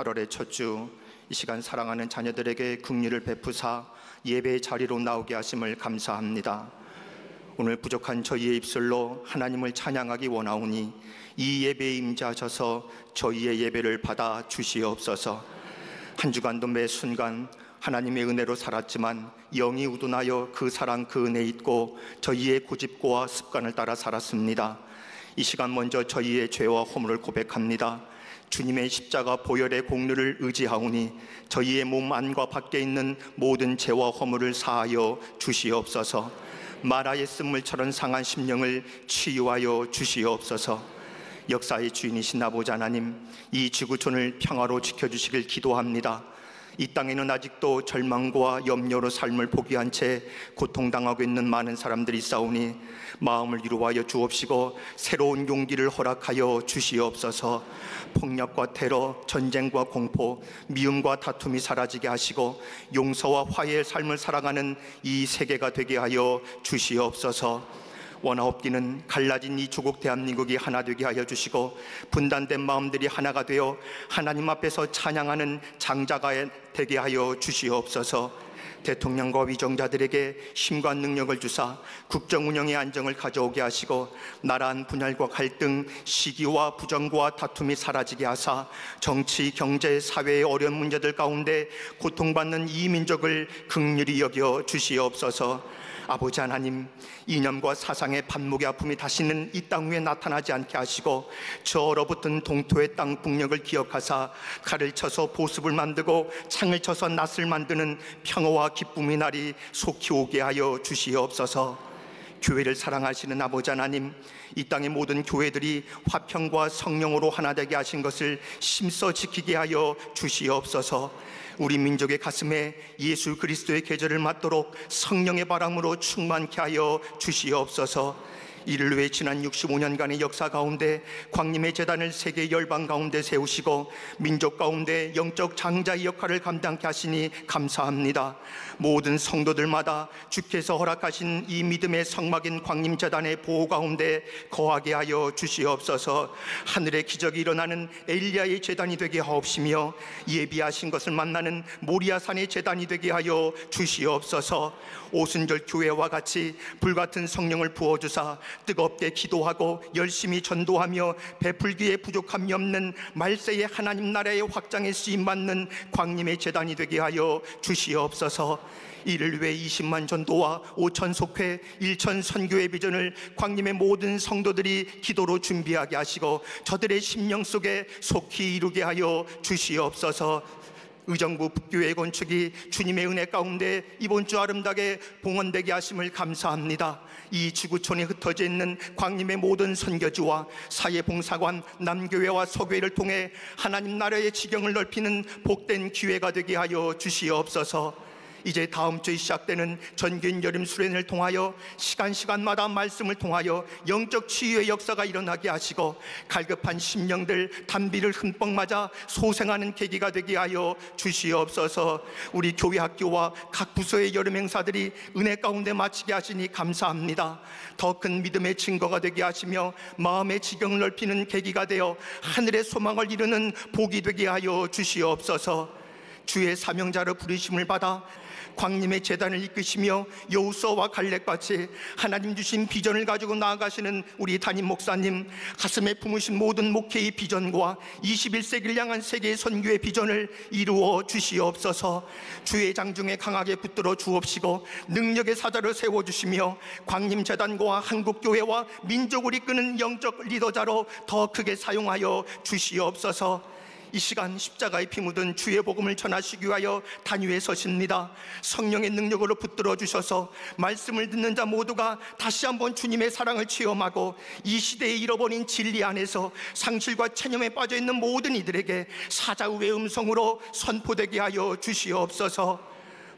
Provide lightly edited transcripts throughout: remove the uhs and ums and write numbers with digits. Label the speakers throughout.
Speaker 1: 8월의 첫 주, 이 시간 사랑하는 자녀들에게 긍휼을 베푸사 예배의 자리로 나오게 하심을 감사합니다. 오늘 부족한 저희의 입술로 하나님을 찬양하기 원하오니 이 예배에 임재하셔서 저희의 예배를 받아 주시옵소서. 한 주간도 매 순간 하나님의 은혜로 살았지만 영이 우둔하여 그 사랑 그 은혜 잊고 저희의 고집과 습관을 따라 살았습니다. 이 시간 먼저 저희의 죄와 허물을 고백합니다. 주님의 십자가 보혈의 공로를 의지하오니 저희의 몸 안과 밖에 있는 모든 죄와 허물을 사하여 주시옵소서. 마라의 쓴물처럼 상한 심령을 치유하여 주시옵소서. 역사의 주인이신 아버지 하나님, 이 지구촌을 평화로 지켜주시길 기도합니다. 이 땅에는 아직도 절망과 염려로 삶을 포기한 채 고통당하고 있는 많은 사람들이 있사오니 마음을 위로하여 주옵시고 새로운 용기를 허락하여 주시옵소서. 폭력과 테러, 전쟁과 공포, 미움과 다툼이 사라지게 하시고 용서와 화해의 삶을 살아가는 이 세계가 되게 하여 주시옵소서. 원하옵기는 갈라진 이 조국 대한민국이 하나 되게 하여 주시고 분단된 마음들이 하나가 되어 하나님 앞에서 찬양하는 장자가 되게 하여 주시옵소서. 대통령과 위정자들에게 힘과 능력을 주사 국정 운영의 안정을 가져오게 하시고 나라한 분열과 갈등, 시기와 부정과 다툼이 사라지게 하사 정치, 경제, 사회의 어려운 문제들 가운데 고통받는 이 민족을 긍휼히 여겨 주시옵소서. 아버지 하나님, 이념과 사상의 반목의 아픔이 다시는 이 땅 위에 나타나지 않게 하시고 저 얼어붙은 동토의 땅 북녘을 기억하사 칼을 쳐서 보습을 만들고 창을 쳐서 낫을 만드는 평화와 기쁨의 날이 속히 오게 하여 주시옵소서. 교회를 사랑하시는 아버지 하나님, 이 땅의 모든 교회들이 화평과 성령으로 하나 되게 하신 것을 심써 지키게 하여 주시옵소서. 우리 민족의 가슴에 예수 그리스도의 계절을 맞도록 성령의 바람으로 충만케 하여 주시옵소서. 이를 위해 지난 65년간의 역사 가운데 광림의 제단을 세계 열방 가운데 세우시고 민족 가운데 영적 장자의 역할을 감당케 하시니 감사합니다. 모든 성도들마다 주께서 허락하신 이 믿음의 성막인 광림제단의 보호 가운데 거하게 하여 주시옵소서. 하늘의 기적이 일어나는 엘리야의 제단이 되게 하옵시며 예비하신 것을 만나는 모리아산의 제단이 되게 하여 주시옵소서. 오순절 교회와 같이 불같은 성령을 부어주사 뜨겁게 기도하고 열심히 전도하며 베풀기에 부족함이 없는 말세의 하나님 나라의 확장에 쓰임받는 광림의 제단이 되게 하여 주시옵소서. 이를 위해 20만 전도와 5천 속회 1천 선교의 비전을 광림의 모든 성도들이 기도로 준비하게 하시고 저들의 심령 속에 속히 이루게 하여 주시옵소서. 의정부 북교회 건축이 주님의 은혜 가운데 이번 주 아름답게 봉헌되게 하심을 감사합니다. 이 지구촌에 흩어져 있는 광림의 모든 선교지와 사회봉사관, 남교회와 서교회를 통해 하나님 나라의 지경을 넓히는 복된 기회가 되게 하여 주시옵소서. 이제 다음 주에 시작되는 전교인 여름 수련을 통하여 시간마다 말씀을 통하여 영적 치유의 역사가 일어나게 하시고 갈급한 심령들 단비를 흠뻑 맞아 소생하는 계기가 되게 하여 주시옵소서. 우리 교회 학교와 각 부서의 여름 행사들이 은혜 가운데 마치게 하시니 감사합니다. 더 큰 믿음의 증거가 되게 하시며 마음의 지경을 넓히는 계기가 되어 하늘의 소망을 이루는 복이 되게 하여 주시옵소서. 주의 사명자로 부르심을 받아 광림의 제단을 이끄시며 여우수아와 갈렙같이 하나님 주신 비전을 가지고 나아가시는 우리 담임 목사님, 가슴에 품으신 모든 목회의 비전과 21세기를 향한 세계의 선교의 비전을 이루어 주시옵소서. 주의 장중에 강하게 붙들어 주옵시고 능력의 사자를 세워주시며 광림재단과 한국교회와 민족을 이끄는 영적 리더자로 더 크게 사용하여 주시옵소서. 이 시간 십자가에 피 묻은 주의 복음을 전하시기 위하여 단위에 서십니다. 성령의 능력으로 붙들어 주셔서 말씀을 듣는 자 모두가 다시 한번 주님의 사랑을 체험하고 이 시대에 잃어버린 진리 안에서 상실과 체념에 빠져있는 모든 이들에게 사자우의 음성으로 선포되게 하여 주시옵소서.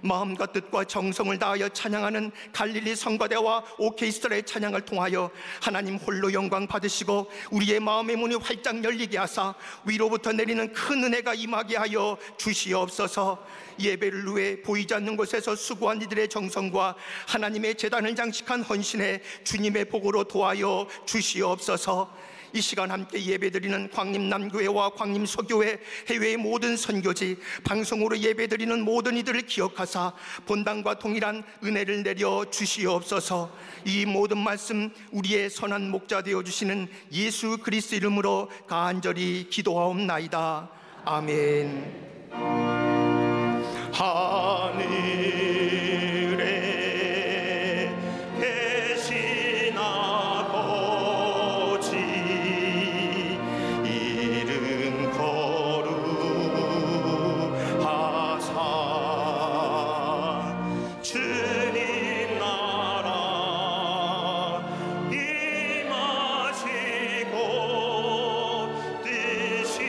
Speaker 1: 마음과 뜻과 정성을 다하여 찬양하는 갈릴리 성가대와 오케스트라의 찬양을 통하여 하나님 홀로 영광 받으시고 우리의 마음의 문이 활짝 열리게 하사 위로부터 내리는 큰 은혜가 임하게 하여 주시옵소서. 예배를 위해 보이지 않는 곳에서 수고한 이들의 정성과 하나님의 제단을 장식한 헌신에 주님의 복으로 도하여 주시옵소서. 이 시간 함께 예배드리는 광림남교회와 광림서교회 해외의 모든 선교지, 방송으로 예배드리는 모든 이들을 기억하사 본당과 동일한 은혜를 내려 주시옵소서. 이 모든 말씀 우리의 선한 목자 되어주시는 예수 그리스도 이름으로 간절히 기도하옵나이다. 아멘. 하늘에 계신 아버지, 이름 거룩하사 주님 나라 임하시고 뜻이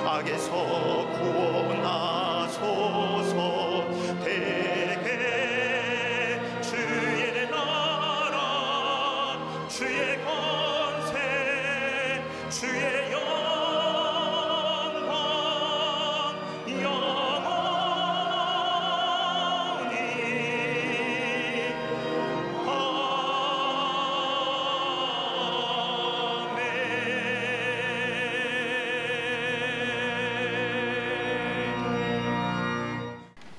Speaker 1: 악에서 구원하소서. 대개 주의 나라 주의 권세 주의 영광 영원히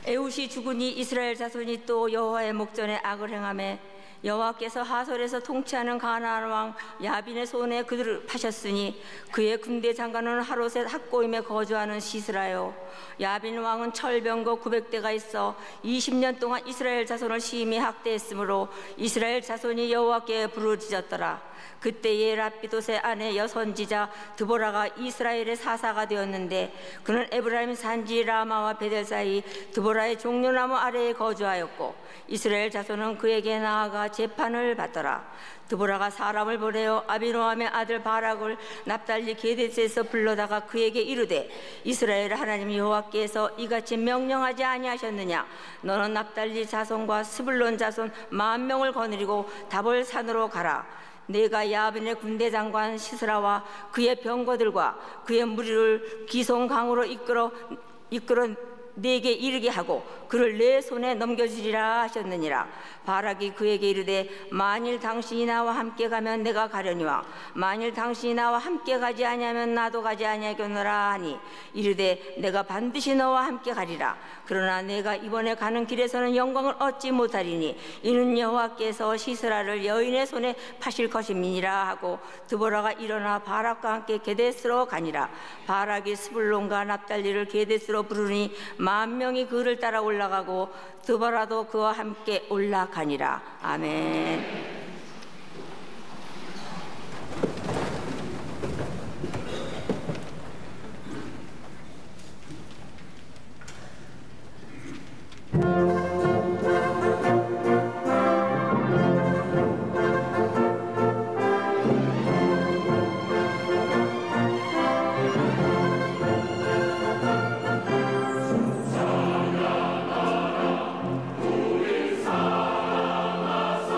Speaker 2: 에웃이 죽으니 이스라엘 자손이 또 여호와의 목전에 악을 행하매 여호와께서 하솔에서 통치하는 가나안 왕 야빈의 손에 그들을 파셨으니 그의 군대 장관은 하롯의 학고임에 거주하는 시스라요. 야빈 왕은 철병거 900대가 있어 20년 동안 이스라엘 자손을 심히 학대했으므로 이스라엘 자손이 여호와께 부르짖었더라. 그때에 라피돗의 아내 여선지자 드보라가 이스라엘의 사사가 되었는데 그는 에브라임 산지 라마와 베델 사이 드보라의 종려나무 아래에 거주하였고 이스라엘 자손은 그에게 나아가 재판을 받더라. 드보라가 사람을 보내어 아비노함의 아들 바락을 납달리 게데스에서 불러다가 그에게 이르되 이스라엘 하나님 여호와께서 이같이 명령하지 아니하셨느냐? 너는 납달리 자손과 스불론 자손 10,000명을 거느리고 다볼 산으로 가라. 내가 야빈의 군대 장관 시스라와 그의 병거들과 그의 무리를 기송 강으로 이끌어 내게 이르게 하고 그를 내 손에 넘겨주리라 하셨느니라. 바락이 그에게 이르되 만일 당신이 나와 함께 가면 내가 가려니와 만일 당신이 나와 함께 가지 아니하면 나도 가지 아니하겠노라 하니 이르되 내가 반드시 너와 함께 가리라. 그러나 내가 이번에 가는 길에서는 영광을 얻지 못하리니 이는 여호와께서 시스라를 여인의 손에 파실 것임이니라 하고 드보라가 일어나 바락과 함께 게데스로 가니라. 바락이 스불론과 납달리를 게데스로 부르니 10,000명이 그를 따라 올라가고 드보라도 그와 함께 올라가니라. 아멘.
Speaker 3: 우리 사랑하사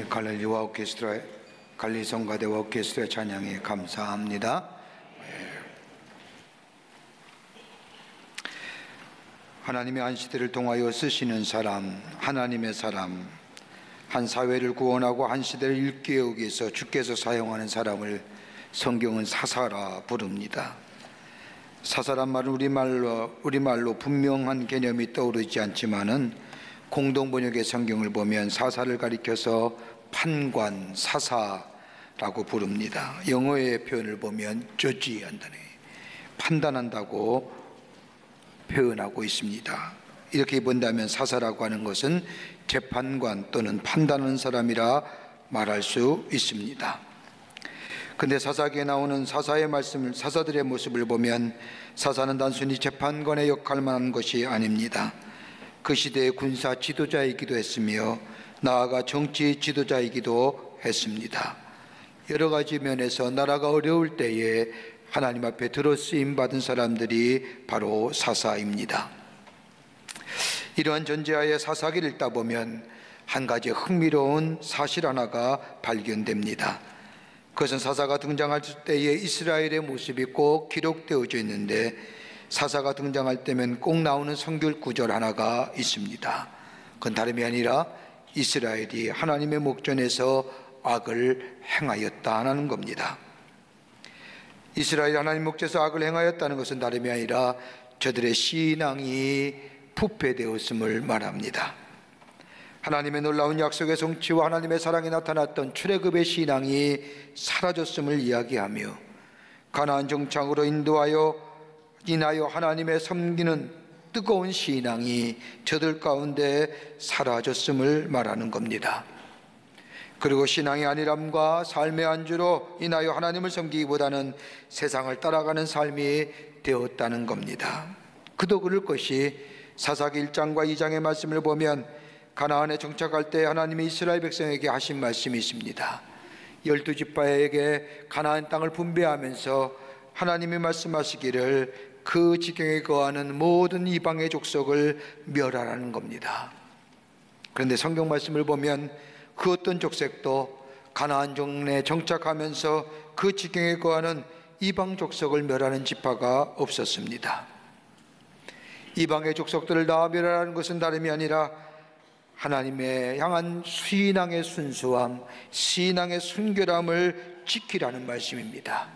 Speaker 3: 갈릴리와 오케스트라, 갈릴리 성가대와 오케스트라 찬양에 감사합니다. 하나님의 안식일을 통하여 쓰시는 사람, 하나님의 사람, 한 사회를 구원하고 한 시대를 일깨우기 위해서 주께서 사용하는 사람을 성경은 사사라 부릅니다. 사사란 말은 우리말로 분명한 개념이 떠오르지 않지만은 공동번역의 성경을 보면 사사를 가리켜서 판관, 사사라고 부릅니다. 영어의 표현을 보면 judge 한다는, 판단한다고 표현하고 있습니다. 이렇게 본다면 사사라고 하는 것은 재판관 또는 판단하는 사람이라 말할 수 있습니다. 근데 사사기에 나오는 사사들의 모습을 보면 사사는 단순히 재판관의 역할만 하는 것이 아닙니다. 그 시대의 군사 지도자이기도 했으며 나아가 정치 지도자이기도 했습니다. 여러 가지 면에서 나라가 어려울 때에 하나님 앞에 들어쓰임 받은 사람들이 바로 사사입니다. 이러한 전제하에 사사기를 읽다 보면 한 가지 흥미로운 사실 하나가 발견됩니다. 그것은 사사가 등장할 때의 이스라엘의 모습이 꼭 기록되어져 있는데 사사가 등장할 때면 꼭 나오는 성경 구절 하나가 있습니다. 그건 다름이 아니라 이스라엘이 하나님의 목전에서 악을 행하였다는 겁니다. 이스라엘이 하나님 목전에서 악을 행하였다는 것은 다름이 아니라 저들의 신앙이 부패되었음을 말합니다. 하나님의 놀라운 약속의 성취와 하나님의 사랑이 나타났던 출애굽의 신앙이 사라졌음을 이야기하며 가나안 정착으로 인하여 하나님의 섬기는 뜨거운 신앙이 저들 가운데 사라졌음을 말하는 겁니다. 그리고 신앙의 안일함과 삶의 안주로 인하여 하나님을 섬기기보다는 세상을 따라가는 삶이 되었다는 겁니다. 그도 그럴 것이 사사기 1장과 2장의 말씀을 보면 가나안에 정착할 때 하나님이 이스라엘 백성에게 하신 말씀이 있습니다. 12지파에게 가나안 땅을 분배하면서 하나님이 말씀하시기를 그 지경에 거하는 모든 이방의 족속을 멸하라는 겁니다. 그런데 성경 말씀을 보면 그 어떤 족속도 가나안 종에 정착하면서 그 지경에 거하는 이방 족속을 멸하는 지파가 없었습니다. 이방의 족속들을 다 멸하라는 것은 다름이 아니라 하나님의 향한 신앙의 순수함, 신앙의 순결함을 지키라는 말씀입니다.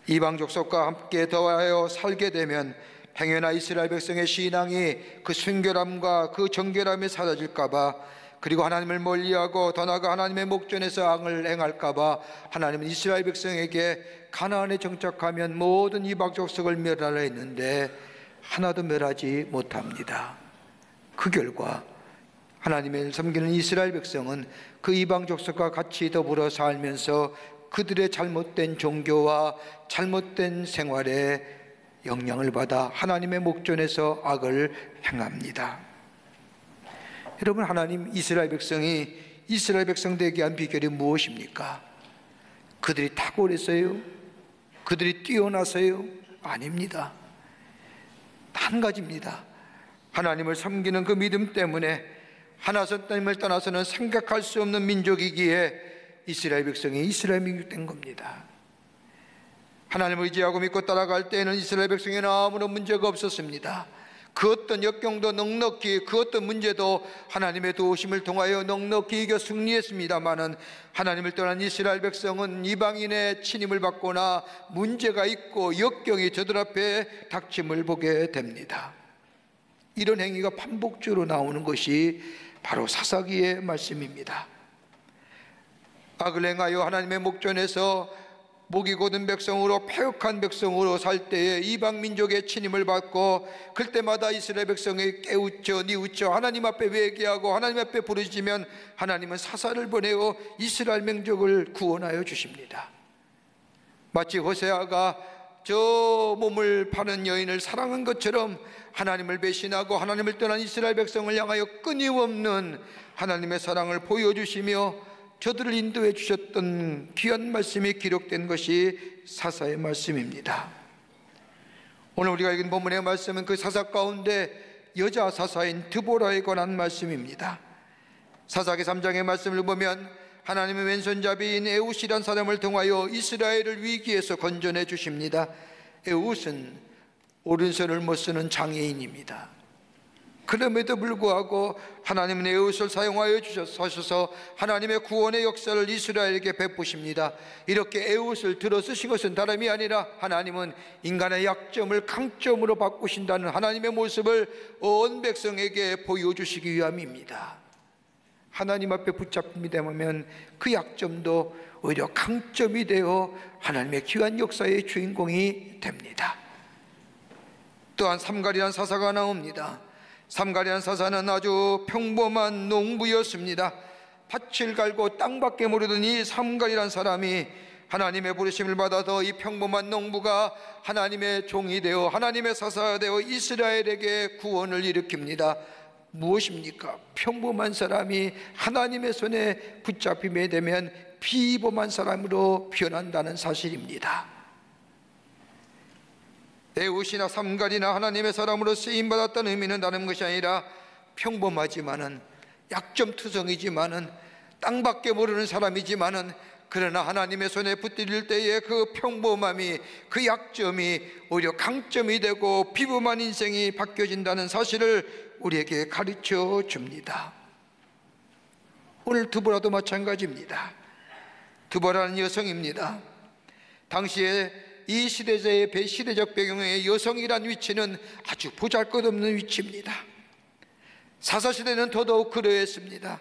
Speaker 3: 이방 족속과 함께 더하여 살게 되면 행여나 이스라엘 백성의 신앙이 그 순결함과 그 정결함이 사라질까 봐, 그리고 하나님을 멀리하고 더 나아가 하나님의 목전에서 악을 행할까 봐 하나님은 이스라엘 백성에게 가나안에 정착하면 모든 이방 족속을 멸하라 했는데 하나도 멸하지 못합니다. 그 결과 하나님을 섬기는 이스라엘 백성은 그 이방 족속과 같이 더불어 살면서 그들의 잘못된 종교와 잘못된 생활에 영향을 받아 하나님의 목전에서 악을 행합니다. 여러분, 하나님 이스라엘 백성이 이스라엘 백성 되게 한 비결이 무엇입니까? 그들이 탁월해서요? 그들이 뛰어나서요? 아닙니다. 한 가지입니다. 하나님을 섬기는 그 믿음 때문에 하나님을 떠나서는 생각할 수 없는 민족이기에 이스라엘 백성이 이스라엘 민족 된 겁니다. 하나님을 의지하고 믿고 따라갈 때에는 이스라엘 백성에는 아무런 문제가 없었습니다. 그 어떤 역경도 넉넉히, 그 어떤 문제도 하나님의 도우심을 통하여 넉넉히 이겨 승리했습니다마는 하나님을 떠난 이스라엘 백성은 이방인의 침입을 받거나 문제가 있고 역경이 저들 앞에 닥침을 보게 됩니다. 이런 행위가 반복적으로 나오는 것이 바로 사사기의 말씀입니다. 악을 행하여 하나님의 목전에서 목이 곧은 백성으로 패역한 백성으로 살 때에 이방 민족의 침입을 받고 그때마다 이스라엘 백성이 깨우쳐 뉘우쳐 하나님 앞에 회개하고 하나님 앞에 부르짖으면 하나님은 사사를 보내어 이스라엘 민족을 구원하여 주십니다. 마치 호세아가 저 몸을 파는 여인을 사랑한 것처럼 하나님을 배신하고 하나님을 떠난 이스라엘 백성을 향하여 끊임없는 하나님의 사랑을 보여주시며 저들을 인도해 주셨던 귀한 말씀이 기록된 것이 사사의 말씀입니다. 오늘 우리가 읽은 본문의 말씀은 그 사사 가운데 여자 사사인 드보라에 관한 말씀입니다. 사사기 3장의 말씀을 보면 하나님의 왼손잡이인 에웃이란 사람을 통하여 이스라엘을 위기에서 건져내 주십니다. 에웃은 오른손을 못 쓰는 장애인입니다. 그럼에도 불구하고 하나님은 에웃을 사용하여 주셔서 하나님의 구원의 역사를 이스라엘에게 베푸십니다. 이렇게 에웃을 들어 쓰신 것은 다름이 아니라 하나님은 인간의 약점을 강점으로 바꾸신다는 하나님의 모습을 온 백성에게 보여주시기 위함입니다. 하나님 앞에 붙잡힘이 되면 그 약점도 오히려 강점이 되어 하나님의 귀한 역사의 주인공이 됩니다. 또한 삼갈이라는 사사가 나옵니다. 삼갈이라는 사사는 아주 평범한 농부였습니다. 밭을 갈고 땅밖에 모르던 이 삼갈이라는 사람이 하나님의 부르심을 받아서 이 평범한 농부가 하나님의 종이 되어 하나님의 사사가 되어 이스라엘에게 구원을 일으킵니다. 무엇입니까? 평범한 사람이 하나님의 손에 붙잡힘에 되면 비범한 사람으로 변한다는 사실입니다. 에웃이나 삼갈이나 하나님의 사람으로 쓰임받았다는 의미는 다른 것이 아니라 평범하지만은 약점투성이지만은 땅밖에 모르는 사람이지만은 그러나 하나님의 손에 붙들릴 때에 그 평범함이, 그 약점이 오히려 강점이 되고 비범한 인생이 바뀌어진다는 사실을 우리에게 가르쳐 줍니다. 오늘 드보라도 마찬가지입니다. 드보라는 여성입니다. 당시에 이 시대의 시대적 배경의 여성이란 위치는 아주 보잘것없는 위치입니다. 사사시대는 더더욱 그러했습니다.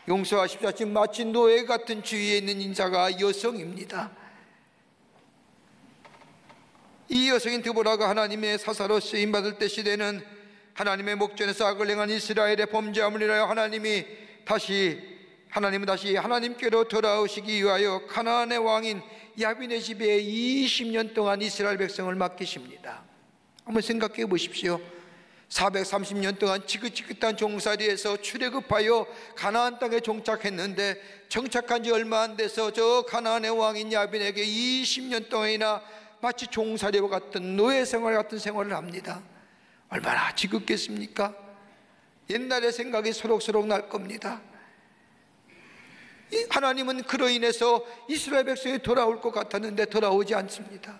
Speaker 3: 용서하십시오. 지금 마치 노예 같은 주위에 있는 인사가 여성입니다. 이 여성인 드보라가 하나님의 사사로 쓰임받을 때 시대는 하나님의 목전에서 악을 행한 이스라엘의 범죄함을 인하여 하나님은 다시 하나님께로 돌아오시기 위하여 가나안의 왕인 야빈의 집에 20년 동안 이스라엘 백성을 맡기십니다. 한번 생각해 보십시오. 430년 동안 지긋지긋한 종살이에서 출애굽하여 가나안 땅에 정착했는데 정착한 지 얼마 안 돼서 저 가나안의 왕인 야빈에게 20년 동안이나 마치 종살이와 같은 노예 생활 같은 생활을 합니다. 얼마나 지긋겠습니까? 옛날의 생각이 소록소록 날 겁니다. 하나님은 그로 인해서 이스라엘 백성이 돌아올 것 같았는데 돌아오지 않습니다.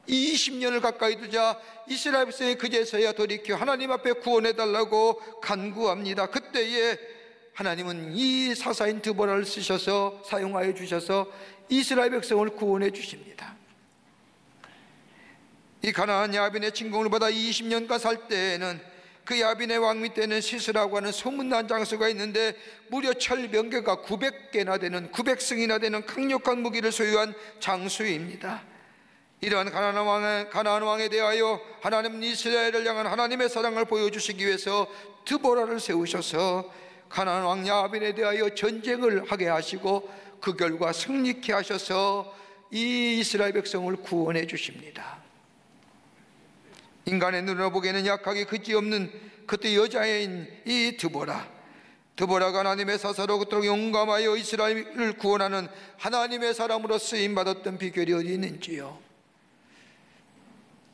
Speaker 3: 20년을 가까이 두자 이스라엘 백성이 그제서야 돌이켜 하나님 앞에 구원해달라고 간구합니다. 그때에 하나님은 이 사사인 드보라를 쓰셔서 사용하여 주셔서 이스라엘 백성을 구원해 주십니다. 이 가나안 야빈의 침공을 받아 20년간 살 때에는 그 야빈의 왕 밑에는 시스라고 하는 소문난 장수가 있는데 무려 철병개가 900개나 되는 900승이나 되는 강력한 무기를 소유한 장수입니다. 이러한 가나안 왕에 대하여 하나님은 이스라엘을 향한 하나님의 사랑을 보여주시기 위해서 드보라를 세우셔서 가나안 왕 야빈에 대하여 전쟁을 하게 하시고 그 결과 승리케 하셔서 이 이스라엘 백성을 구원해 주십니다. 인간의 눈으로 보기에는 약하게 그지없는 그때 여자인 이 드보라가 하나님의 사사로 그토록 용감하여 이스라엘을 구원하는 하나님의 사람으로 쓰임받았던 비결이 어디 있는지요?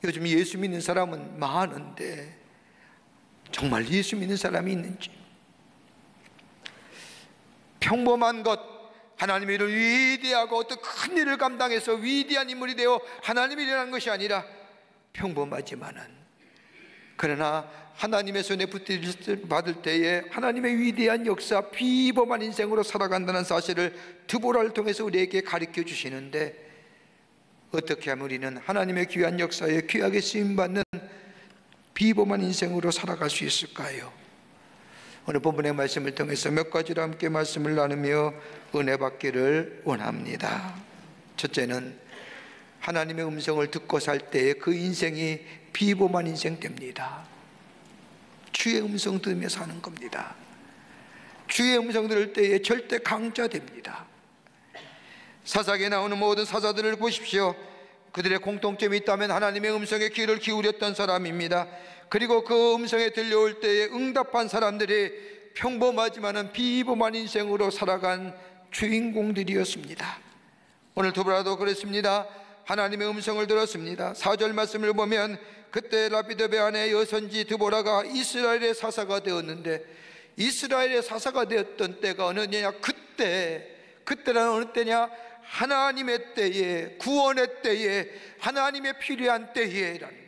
Speaker 3: 요즘 예수 믿는 사람은 많은데 정말 예수 믿는 사람이 있는지, 평범한 것, 하나님의 일을 위대하고 어떤 큰 일을 감당해서 위대한 인물이 되어 하나님이 일어난 것이 아니라 평범하지만은 그러나 하나님의 손에 붙들받을 때에 하나님의 위대한 역사, 비범한 인생으로 살아간다는 사실을 드보라를 통해서 우리에게 가르쳐 주시는데, 어떻게 하면 우리는 하나님의 귀한 역사에 귀하게 쓰임받는 비범한 인생으로 살아갈 수 있을까요? 오늘 본문의 말씀을 통해서 몇 가지로 함께 말씀을 나누며 은혜 받기를 원합니다. 첫째는 하나님의 음성을 듣고 살 때에 그 인생이 비범한 인생 됩니다. 주의 음성 들으며 사는 겁니다. 주의 음성 들을 때에 절대 강자 됩니다. 사사기에 나오는 모든 사사들을 보십시오. 그들의 공통점이 있다면 하나님의 음성에 귀를 기울였던 사람입니다. 그리고 그 음성에 들려올 때에 응답한 사람들이 평범하지만은 비범한 인생으로 살아간 주인공들이었습니다. 오늘 드보라도 그랬습니다. 하나님의 음성을 들었습니다. 4절 말씀을 보면 그때 라피드베 아내 여선지 드보라가 이스라엘의 사사가 되었는데, 이스라엘의 사사가 되었던 때가 어느냐? 그때는 어느 때냐? 하나님의 때에, 구원의 때에, 하나님의 필요한 때에라는,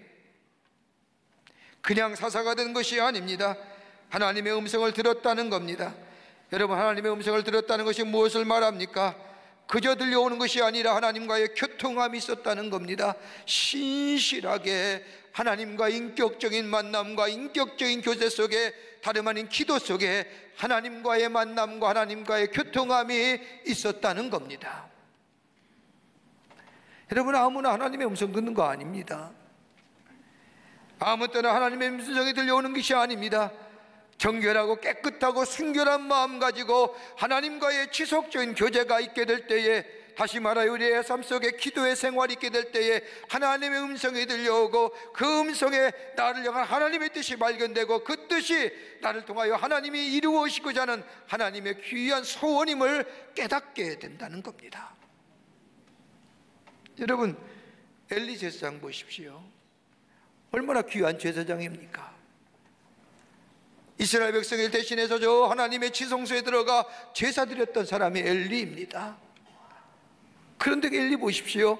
Speaker 3: 그냥 사사가 된 것이 아닙니다. 하나님의 음성을 들었다는 겁니다. 여러분, 하나님의 음성을 들었다는 것이 무엇을 말합니까? 그저 들려오는 것이 아니라 하나님과의 교통함이 있었다는 겁니다. 신실하게 하나님과 인격적인 만남과 인격적인 교제 속에, 다름 아닌 기도 속에 하나님과의 만남과 하나님과의 교통함이 있었다는 겁니다. 여러분, 아무나 하나님의 음성 듣는 거 아닙니다. 아무 때나 하나님의 음성이 들려오는 것이 아닙니다. 정결하고 깨끗하고 순결한 마음 가지고 하나님과의 지속적인 교제가 있게 될 때에, 다시 말하여 우리의 삶 속에 기도의 생활이 있게 될 때에 하나님의 음성이 들려오고, 그 음성에 나를 향한 하나님의 뜻이 발견되고, 그 뜻이 나를 통하여 하나님이 이루시고자 하는 하나님의 귀한 소원임을 깨닫게 된다는 겁니다. 여러분, 엘리 제사장 보십시오. 얼마나 귀한 제사장입니까? 이스라엘 백성을 대신해서 저 하나님의 지성소에 들어가 제사 드렸던 사람이 엘리입니다. 그런데 엘리 보십시오.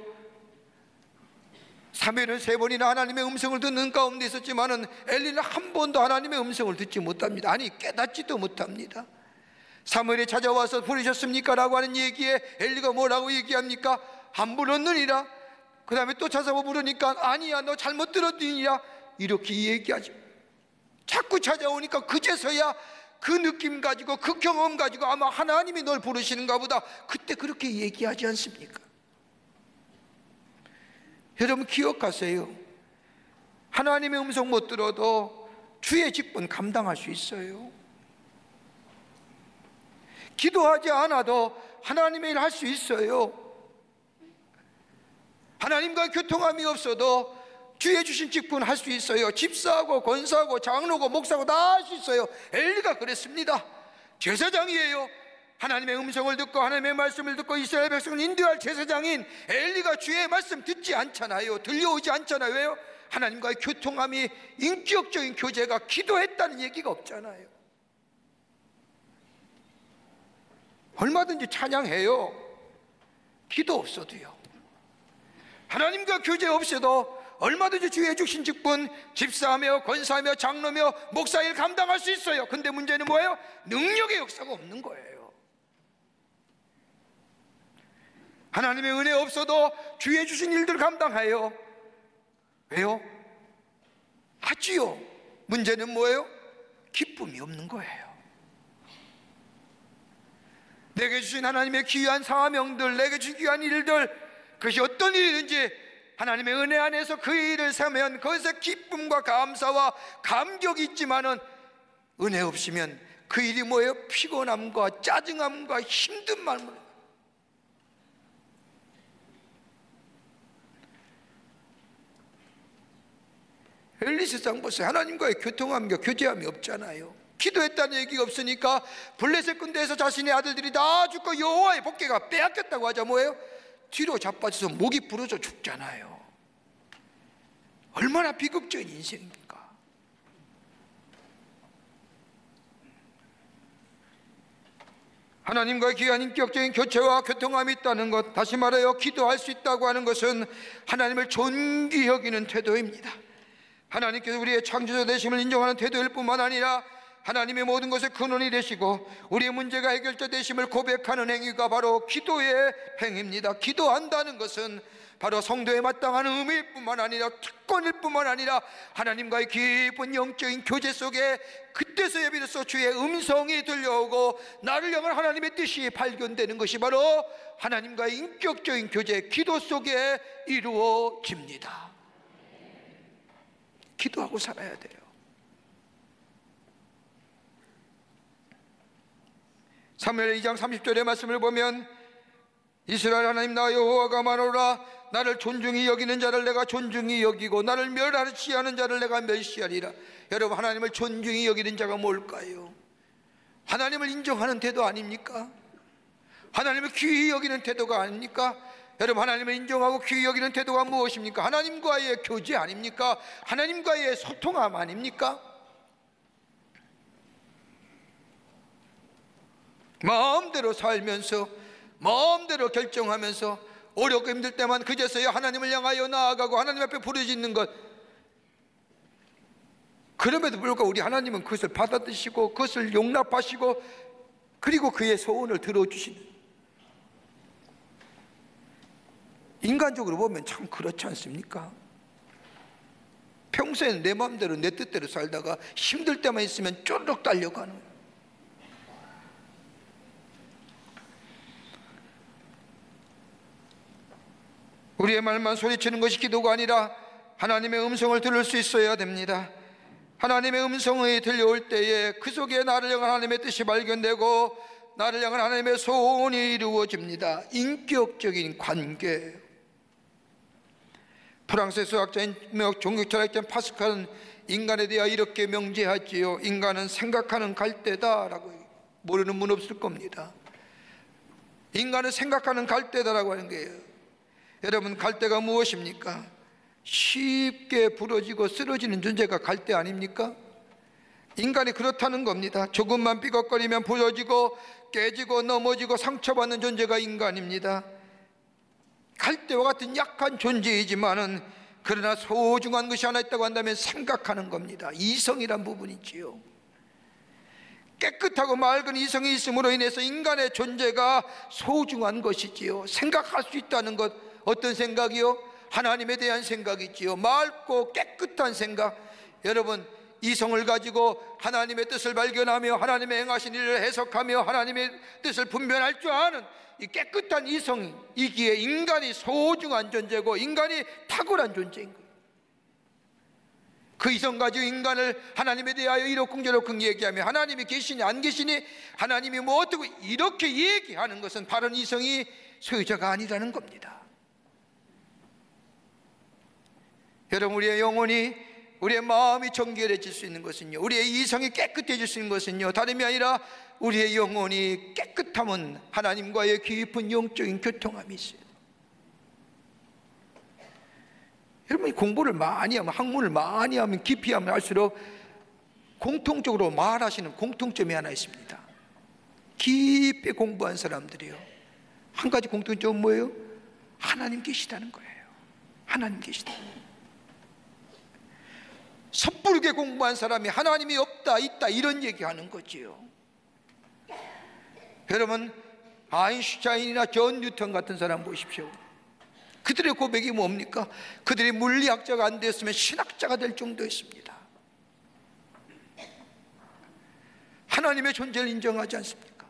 Speaker 3: 사무엘은 3번이나 하나님의 음성을 듣는 가운데 있었지만은 엘리는 한 번도 하나님의 음성을 듣지 못합니다. 아니, 깨닫지도 못합니다. 사무엘이 찾아와서 부르셨습니까? 라고 하는 얘기에 엘리가 뭐라고 얘기합니까? 안 불렀느니라. 그 다음에 또 찾아와 부르니까 아니야, 너 잘못 들었느니라, 이렇게 얘기하죠. 자꾸 찾아오니까 그제서야 그 느낌 가지고, 그 경험 가지고 아마 하나님이 널 부르시는가 보다, 그때 그렇게 얘기하지 않습니까? 여러분, 기억하세요. 하나님의 음성 못 들어도 주의 직분 감당할 수 있어요. 기도하지 않아도 하나님의 일 할 수 있어요. 하나님과 교통함이 없어도 주의 주신 직분 할 수 있어요. 집사하고 권사하고 장로고 목사하고 다 할 수 있어요. 엘리가 그랬습니다. 제사장이에요. 하나님의 음성을 듣고 하나님의 말씀을 듣고 이스라엘 백성을 인도할 제사장인 엘리가 주의 말씀 듣지 않잖아요. 들려오지 않잖아요. 왜요? 하나님과의 교통함이, 인격적인 교제가, 기도했다는 얘기가 없잖아요. 얼마든지 찬양해요. 기도 없어도요. 하나님과 교제 없어도 얼마든지 주의 주신 직분, 집사하며 권사하며 장로며 목사일 감당할 수 있어요. 근데 문제는 뭐예요? 능력의 역사가 없는 거예요. 하나님의 은혜 없어도 주의 주신 일들 감당해요. 왜요? 하지요. 문제는 뭐예요? 기쁨이 없는 거예요. 내게 주신 하나님의 귀한 사명들, 내게 주신 귀한 일들, 그것이 어떤 일이든지 하나님의 은혜 안에서 그 일을 세면 그것에 기쁨과 감사와 감격이 있지만은, 은혜 없으면 그 일이 뭐예요? 피곤함과 짜증함과 힘든 마음으로. 엘리 세상 보세요. 하나님과의 교통함과 교제함이 없잖아요. 기도했다는 얘기가 없으니까 블레셋 군대에서 자신의 아들들이 다 죽고 여호와의 복궤가 빼앗겼다고 하자 뭐예요? 뒤로 자빠져서 목이 부러져 죽잖아요. 얼마나 비극적인 인생입니까? 하나님과의 귀한 인격적인 교체와 교통함이 있다는 것, 다시 말하여 기도할 수 있다고 하는 것은 하나님을 존귀 여기는 태도입니다. 하나님께서 우리의 창조자 되심을 인정하는 태도일 뿐만 아니라 하나님의 모든 것의 근원이 되시고 우리의 문제가 해결자 되심을 고백하는 행위가 바로 기도의 행위입니다. 기도한다는 것은 바로 성도에 마땅한 의미일 뿐만 아니라 특권일 뿐만 아니라 하나님과의 깊은 영적인 교제 속에 그때서야 비로소 주의 음성이 들려오고 나를 향한 하나님의 뜻이 발견되는 것이 바로 하나님과의 인격적인 교제, 기도 속에 이루어집니다. 기도하고 살아야 돼요. 사무엘 2장 30절의 말씀을 보면 이스라엘 하나님 나 여호와가 말하노라 나를 존중히 여기는 자를 내가 존중히 여기고 나를 멸시하는 자를 내가 멸시하리라. 여러분, 하나님을 존중히 여기는 자가 뭘까요? 하나님을 인정하는 태도 아닙니까? 하나님을 귀히 여기는 태도가 아닙니까? 여러분, 하나님을 인정하고 귀히 여기는 태도가 무엇입니까? 하나님과의 교제 아닙니까? 하나님과의 소통함 아닙니까? 마음대로 살면서 마음대로 결정하면서 어렵고 힘들 때만 그제서야 하나님을 향하여 나아가고 하나님 앞에 부르짖는 것, 그럼에도 불구하고 우리 하나님은 그것을 받아드시고 그것을 용납하시고 그리고 그의 소원을 들어주시는, 인간적으로 보면 참 그렇지 않습니까? 평소에는 내 마음대로 내 뜻대로 살다가 힘들 때만 있으면 쪼르륵 달려가는 거예요. 우리의 말만 소리치는 것이 기도가 아니라 하나님의 음성을 들을 수 있어야 됩니다. 하나님의 음성이 들려올 때에 그 속에 나를 향한 하나님의 뜻이 발견되고 나를 향한 하나님의 소원이 이루어집니다. 인격적인 관계. 프랑스의 수학자인 종교철학자인 파스칼은 인간에 대하여 이렇게 명제하지요. 인간은 생각하는 갈대다라고. 모르는 분 없을 겁니다. 인간은 생각하는 갈대다라고 하는 거예요. 여러분, 갈대가 무엇입니까? 쉽게 부러지고 쓰러지는 존재가 갈대 아닙니까? 인간이 그렇다는 겁니다. 조금만 삐걱거리면 부러지고 깨지고 넘어지고 상처받는 존재가 인간입니다. 갈대와 같은 약한 존재이지만은 그러나 소중한 것이 하나 있다고 한다면 생각하는 겁니다. 이성이란 부분이지요. 깨끗하고 맑은 이성이 있음으로 인해서 인간의 존재가 소중한 것이지요. 생각할 수 있다는 것, 어떤 생각이요? 하나님에 대한 생각이지요. 맑고 깨끗한 생각. 여러분, 이성을 가지고 하나님의 뜻을 발견하며 하나님의 행하신 일을 해석하며 하나님의 뜻을 분별할 줄 아는 이 깨끗한 이성이기에 인간이 소중한 존재고 인간이 탁월한 존재인 거예요. 그 이성 가지고 인간을 하나님에 대하여 이러쿵저러쿵 얘기하며 하나님이 계시니 안 계시니 하나님이 뭐 어떻고 이렇게 얘기하는 것은 바른 이성이 소유자가 아니라는 겁니다. 여러분, 우리의 영혼이, 우리의 마음이 정결해질 수 있는 것은요, 우리의 이성이 깨끗해질 수 있는 것은요, 다름이 아니라 우리의 영혼이 깨끗하면 하나님과의 깊은 영적인 교통함이 있어요. 여러분, 공부를 많이 하면, 학문을 많이 하면, 깊이 하면 할수록 공통적으로 말하시는 공통점이 하나 있습니다. 깊이 공부한 사람들이요, 한 가지 공통점은 뭐예요? 하나님 계시다는 거예요. 하나님 계시다. 섣부르게 공부한 사람이 하나님이 없다, 있다 이런 얘기하는 거지요. 여러분, 아인슈타인이나 존 뉴턴 같은 사람 보십시오. 그들의 고백이 뭡니까? 그들이 물리학자가 안 됐으면 신학자가 될 정도였습니다. 하나님의 존재를 인정하지 않습니까?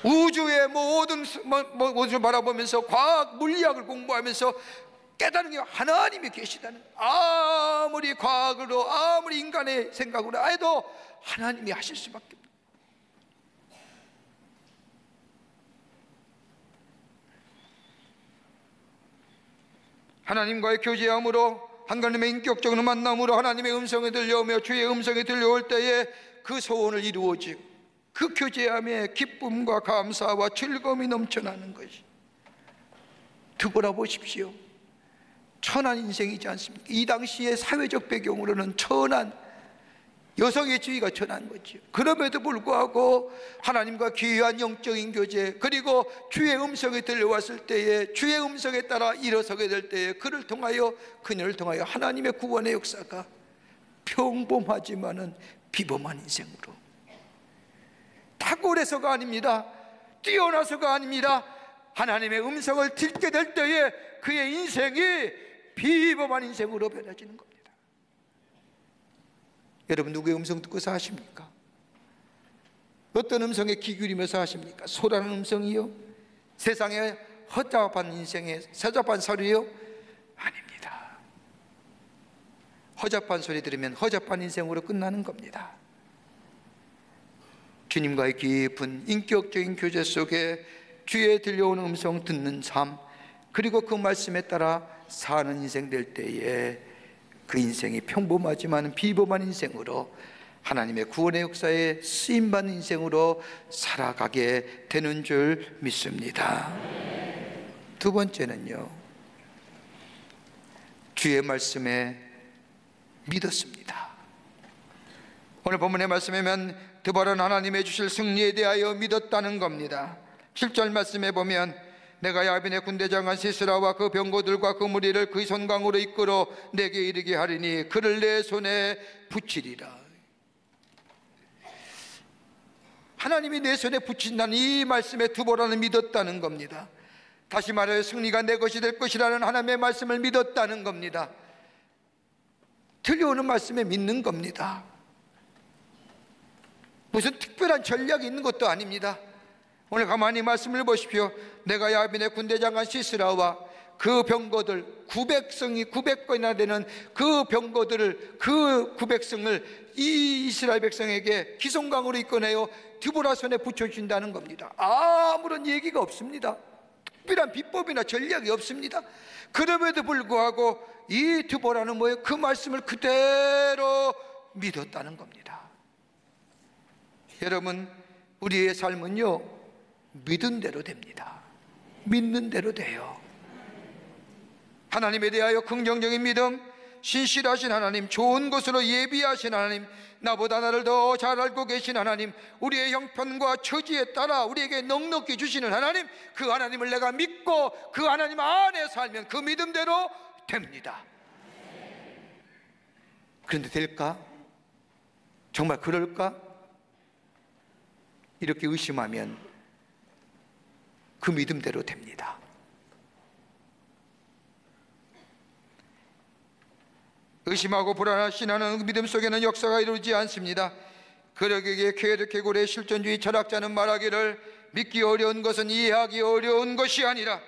Speaker 3: 우주의 모든 것을 바라보면서 과학, 물리학을 공부하면서 깨달은 게 하나님이 계시다는, 아무리 과학으로 아무리 인간의 생각으로 해도 하나님이 하실 수밖에 없다. 하나님과의 교제함으로, 하나님의 인격적인 만남으로 하나님의 음성이 들려오며 주의 음성이 들려올 때에 그 소원을 이루어지고 그 교제함에 기쁨과 감사와 즐거움이 넘쳐나는 것이, 두고 보십시오. 천한 인생이지 않습니까? 이 당시의 사회적 배경으로는 천한, 여성의 지위가 천한 거죠. 그럼에도 불구하고 하나님과 귀한 영적인 교제, 그리고 주의 음성이 들려왔을 때에 주의 음성에 따라 일어서게 될 때에 그를 통하여, 그녀를 통하여 하나님의 구원의 역사가 평범하지만은 비범한 인생으로, 탁월해서가 아닙니다, 뛰어나서가 아닙니다, 하나님의 음성을 듣게 될 때에 그의 인생이 비범한 인생으로 변해지는 겁니다. 여러분, 누구의 음성 듣고 사십니까? 어떤 음성에 귀 기울이면서 하십니까? 소라는 음성이요? 세상의 허잡한 인생의 허잡한 소리요? 아닙니다. 허잡한 소리 들으면 허잡한 인생으로 끝나는 겁니다. 주님과의 깊은 인격적인 교제 속에 주의 들려오는 음성 듣는 삶, 그리고 그 말씀에 따라 사는 인생 될 때에 그 인생이 평범하지만 비범한 인생으로 하나님의 구원의 역사에 쓰임받는 인생으로 살아가게 되는 줄 믿습니다. 두 번째는요, 주의 말씀에 믿었습니다. 오늘 본문의 말씀에면 드보라는 하나님의 주실 승리에 대하여 믿었다는 겁니다. 7절 말씀에 보면 내가 야빈의 군대장관 시스라와 그 병거들과 그 무리를 그 손강으로 이끌어 내게 이르게 하리니 그를 내 손에 붙이리라. 하나님이 내 손에 붙인다는 이 말씀에 드보라는 믿었다는 겁니다. 다시 말하여 승리가 내 것이 될 것이라는 하나님의 말씀을 믿었다는 겁니다. 들려오는 말씀에 믿는 겁니다. 무슨 특별한 전략이 있는 것도 아닙니다. 오늘 가만히 말씀을 보십시오. 내가 야빈의 군대장관 시스라와 그 병거들 900건이나 되는 그 병거들을, 그 900성을 이 이스라엘 백성에게 기송강으로 이끌어내어 드보라 손에 붙여준다는 겁니다. 아무런 얘기가 없습니다. 특별한 비법이나 전략이 없습니다. 그럼에도 불구하고 이 드보라는 뭐예요? 그 말씀을 그대로 믿었다는 겁니다. 여러분, 우리의 삶은요, 믿은 대로 됩니다. 믿는 대로 돼요. 하나님에 대하여 긍정적인 믿음, 신실하신 하나님, 좋은 것으로 예비하신 하나님, 나보다 나를 더 잘 알고 계신 하나님, 우리의 형편과 처지에 따라 우리에게 넉넉히 주시는 하나님, 그 하나님을 내가 믿고 그 하나님 안에 살면 그 믿음대로 됩니다. 그런데 될까? 정말 그럴까? 이렇게 의심하면 그 믿음대로 됩니다. 의심하고 불안하시나는 그 믿음 속에는 역사가 이루어지지 않습니다. 그러기에 쾌르케고르의 실존주의 철학자는 말하기를 믿기 어려운 것은 이해하기 어려운 것이 아니라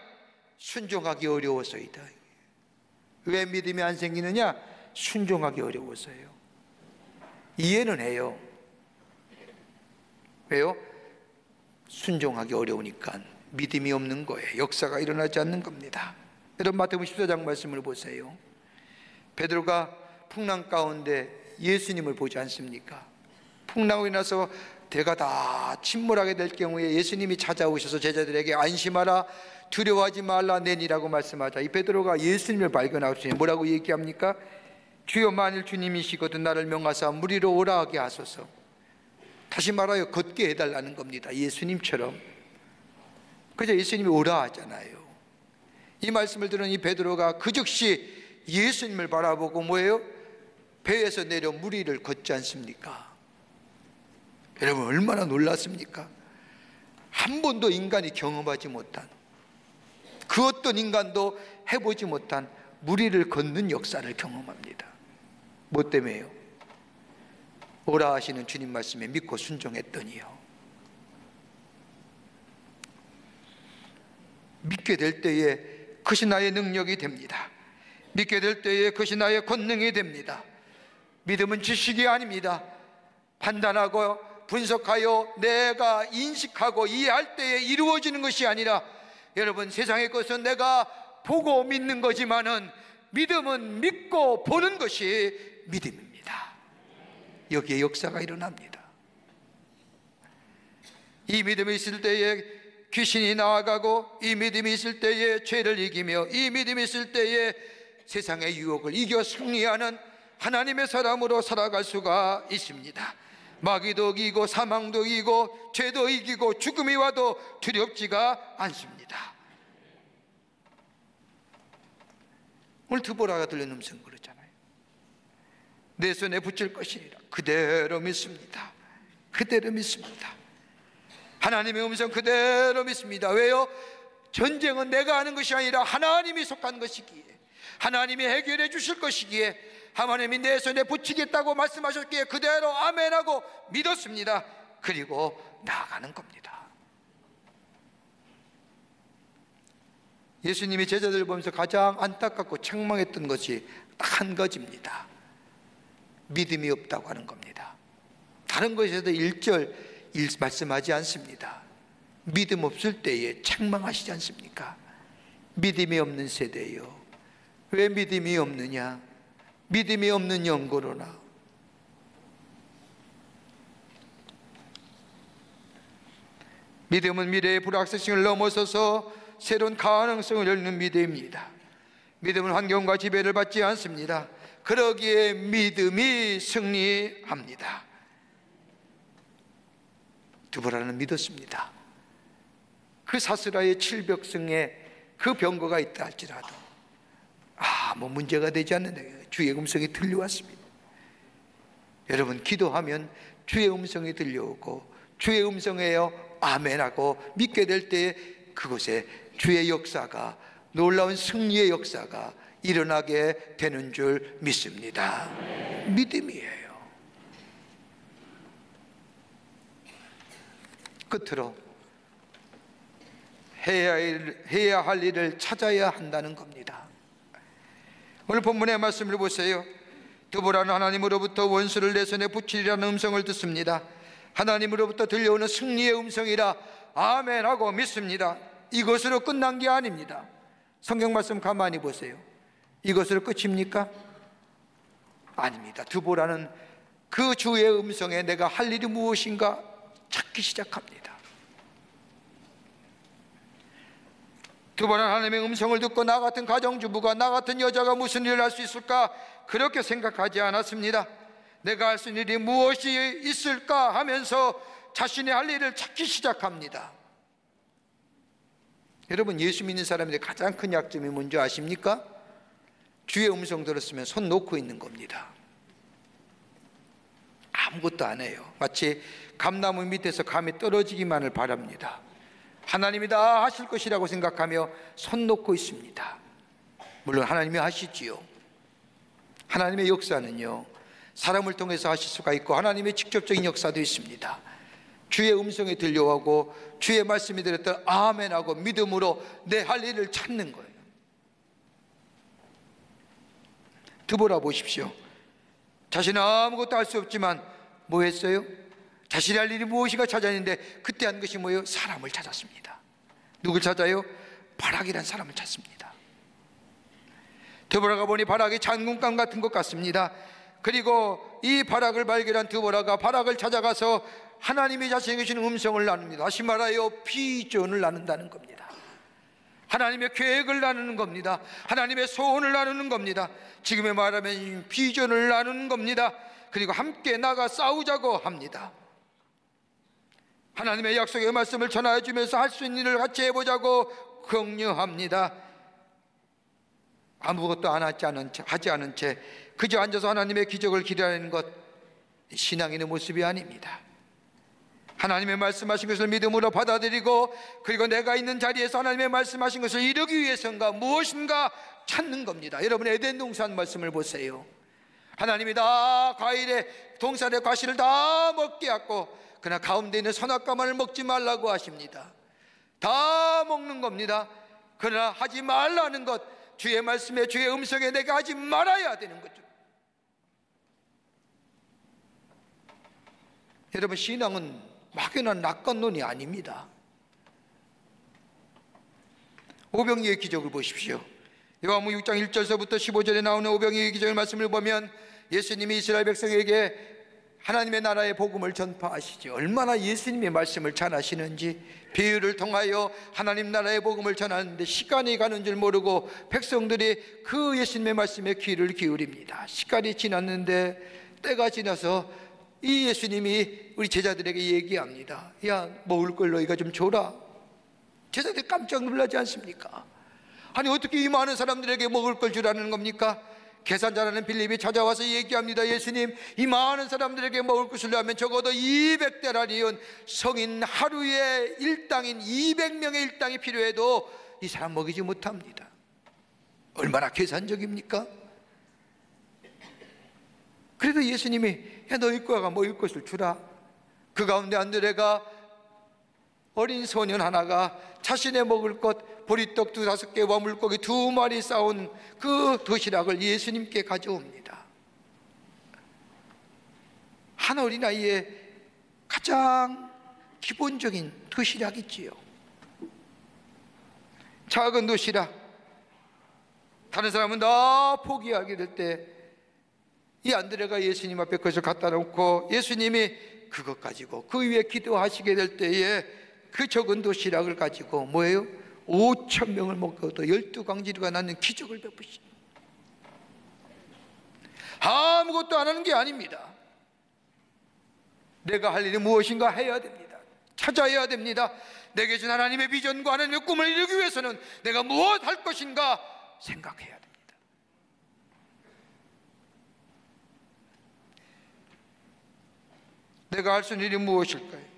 Speaker 3: 순종하기 어려워서이다. 왜 믿음이 안 생기느냐? 순종하기 어려워서요. 이해는 해요. 왜요? 순종하기 어려우니까 믿음이 없는 거예요. 역사가 일어나지 않는 겁니다. 여러분, 마태복음 14장 말씀을 보세요. 베드로가 풍랑 가운데 예수님을 보지 않습니까? 풍랑으로 인해서 대가 다 침몰하게 될 경우에 예수님이 찾아오셔서 제자들에게 안심하라, 두려워하지 말라, 내니라고 말씀하자 이 베드로가 예수님을 발견하시니 뭐라고 얘기합니까? 주여, 만일 주님이시거든 나를 명하사 무리로 오라 하게 하소서. 다시 말하여 걷게 해달라는 겁니다. 예수님처럼. 그저 예수님이 오라 하잖아요. 이 말씀을 들은 이 베드로가 그 즉시 예수님을 바라보고 뭐예요? 배에서 내려 무리를 걷지 않습니까? 여러분, 얼마나 놀랐습니까? 한 번도 인간이 경험하지 못한, 그 어떤 인간도 해보지 못한 무리를 걷는 역사를 경험합니다. 뭐 때문에요? 오라 하시는 주님 말씀에 믿고 순종했더니요. 믿게 될 때에 그것이 나의 능력이 됩니다. 믿게 될 때에 그것이 나의 권능이 됩니다. 믿음은 지식이 아닙니다. 판단하고 분석하여 내가 인식하고 이해할 때에 이루어지는 것이 아니라, 여러분, 세상의 것은 내가 보고 믿는 거지만은 믿음은 믿고 보는 것이 믿음입니다. 여기에 역사가 일어납니다. 이 믿음이 있을 때에 귀신이 나아가고, 이 믿음이 있을 때에 죄를 이기며, 이 믿음이 있을 때에 세상의 유혹을 이겨 승리하는 하나님의 사람으로 살아갈 수가 있습니다. 마귀도 이기고 사망도 이기고 죄도 이기고 죽음이 와도 두렵지가 않습니다. 오늘 드보라가 들린 음성 그러잖아요. 내 손에 붙일 것이니라. 그대로 믿습니다. 그대로 믿습니다. 하나님의 음성 그대로 믿습니다. 왜요? 전쟁은 내가 하는 것이 아니라 하나님이 속한 것이기에, 하나님이 해결해 주실 것이기에, 하나님이 내 손에 붙이겠다고 말씀하셨기에 그대로 아멘하고 믿었습니다. 그리고 나아가는 겁니다. 예수님이 제자들을 보면서 가장 안타깝고 책망했던 것이 딱 한 가지입니다. 믿음이 없다고 하는 겁니다. 다른 것에도 말씀하지 않습니다. 믿음 없을 때에 책망하시지 않습니까? 믿음이 없는 세대요. 왜 믿음이 없느냐? 믿음이 없는 연고로나. 믿음은 미래의 불확실성을 넘어서서 새로운 가능성을 열는 믿음입니다. 믿음은 환경과 지배를 받지 않습니다. 그러기에 믿음이 승리합니다. 드보라는 믿었습니다. 그 사스라의 칠벽성에 그 병거가 있다 할지라도 아무 문제가 되지 않는다. 주의 음성이 들려왔습니다. 여러분, 기도하면 주의 음성이 들려오고 주의 음성에요 아멘하고 믿게 될 때 그곳에 주의 역사가, 놀라운 승리의 역사가 일어나게 되는 줄 믿습니다. 믿음이에요. 끝으로 해야 할 일을 찾아야 한다는 겁니다. 오늘 본문의 말씀을 보세요. 드보라는 하나님으로부터 원수를 내 손에 붙이리라는 음성을 듣습니다. 하나님으로부터 들려오는 승리의 음성이라 아멘하고 믿습니다. 이것으로 끝난 게 아닙니다. 성경 말씀 가만히 보세요. 이것으로 끝입니까? 아닙니다. 드보라는 그 주의 음성에 내가 할 일이 무엇인가 찾기 시작합니다. 드보라는 하나님의 음성을 듣고 나 같은 가정주부가, 나 같은 여자가 무슨 일을 할 수 있을까 그렇게 생각하지 않았습니다. 내가 할 수 있는 일이 무엇이 있을까 하면서 자신의 할 일을 찾기 시작합니다. 여러분, 예수 믿는 사람들의 가장 큰 약점이 뭔지 아십니까? 주의 음성 들었으면 손 놓고 있는 겁니다. 아무것도 안 해요. 마치 감나무 밑에서 감이 떨어지기만을 바랍니다. 하나님이 다 하실 것이라고 생각하며 손 놓고 있습니다. 물론 하나님이 하시지요. 하나님의 역사는요, 사람을 통해서 하실 수가 있고 하나님의 직접적인 역사도 있습니다. 주의 음성에 들려오고 주의 말씀이 들었던 아멘하고 믿음으로 내 할 일을 찾는 거예요. 드보라 보십시오. 자신은 아무것도 할 수 없지만 뭐 했어요? 자신이 할 일이 무엇인가 찾았는데 그때 한 것이 뭐예요? 사람을 찾았습니다. 누굴 찾아요? 바락이라는 사람을 찾습니다. 드보라가 보니 바락이 장군감 같은 것 같습니다. 그리고 이 바락을 발견한 드보라가 바락을 찾아가서 하나님이 자신에게 주신 음성을 나눕니다. 다시 말하여 비전을 나눈다는 겁니다. 하나님의 계획을 나누는 겁니다. 하나님의 소원을 나누는 겁니다. 지금의 말하면 비전을 나누는 겁니다. 그리고 함께 나가 싸우자고 합니다. 하나님의 약속의 말씀을 전하여 주면서 할 수 있는 일을 같이 해보자고 격려합니다. 아무것도 하지 않은 채 그저 앉아서 하나님의 기적을 기다리는 것, 신앙인의 모습이 아닙니다. 하나님의 말씀하신 것을 믿음으로 받아들이고 그리고 내가 있는 자리에서 하나님의 말씀하신 것을 이루기 위해서인가 무엇인가 찾는 겁니다. 여러분, 에덴 동산 말씀을 보세요. 하나님이 다 과일의 동산의 과실을 다 먹게 하고 그러나 가운데 있는 선악과만을 먹지 말라고 하십니다. 다 먹는 겁니다. 그러나 하지 말라는 것, 주의 말씀에 주의 음성에 내가 하지 말아야 되는 거죠. 여러분, 신앙은 막연한 낙관론이 아닙니다. 오병이의 기적을 보십시오. 요한복음 6장 1절서부터 15절에 나오는 오병이의 기적의 말씀을 보면 예수님이 이스라엘 백성에게 하나님의 나라의 복음을 전파하시죠. 얼마나 예수님의 말씀을 잘 아시는지 비유를 통하여 하나님 나라의 복음을 전하는데 시간이 가는 줄 모르고 백성들이 그 예수님의 말씀에 귀를 기울입니다. 시간이 지났는데 때가 지나서 이 예수님이 우리 제자들에게 얘기합니다. 야, 먹을 걸 너희가 좀 줘라. 제자들이 깜짝 놀라지 않습니까? 아니, 어떻게 이 많은 사람들에게 먹을 걸 주라는 겁니까? 계산자라는 빌립이 찾아와서 얘기합니다. 예수님, 이 많은 사람들에게 먹을 것을 주려면 적어도 200데나리온, 성인 하루에 일당인 200명의 일당이 필요해도 이 사람 먹이지 못합니다. 얼마나 계산적입니까? 그래도 예수님이 야, 너희 거가 먹을 것을 주라. 그 가운데 안드레가 어린 소년 하나가 자신의 먹을 것 보리떡 2-5개와 물고기 2마리 싸온 그 도시락을 예수님께 가져옵니다. 한 어린아이의 가장 기본적인 도시락이지요. 작은 도시락. 다른 사람은 다 포기하게 될 때 이 안드레가 예수님 앞에 그것을 갖다 놓고 예수님이 그것 가지고 그 위에 기도하시게 될 때에 그 적은 도시락을 가지고 뭐예요? 5,000명을 먹고도 12광지리가 낳는 기적을 베푸십니다. 아무것도 안 하는 게 아닙니다. 내가 할 일이 무엇인가 해야 됩니다. 찾아야 됩니다. 내게 준 하나님의 비전과 하나님의 꿈을 이루기 위해서는 내가 무엇 할 것인가 생각해야 됩니다. 내가 할 수 있는 일이 무엇일까요?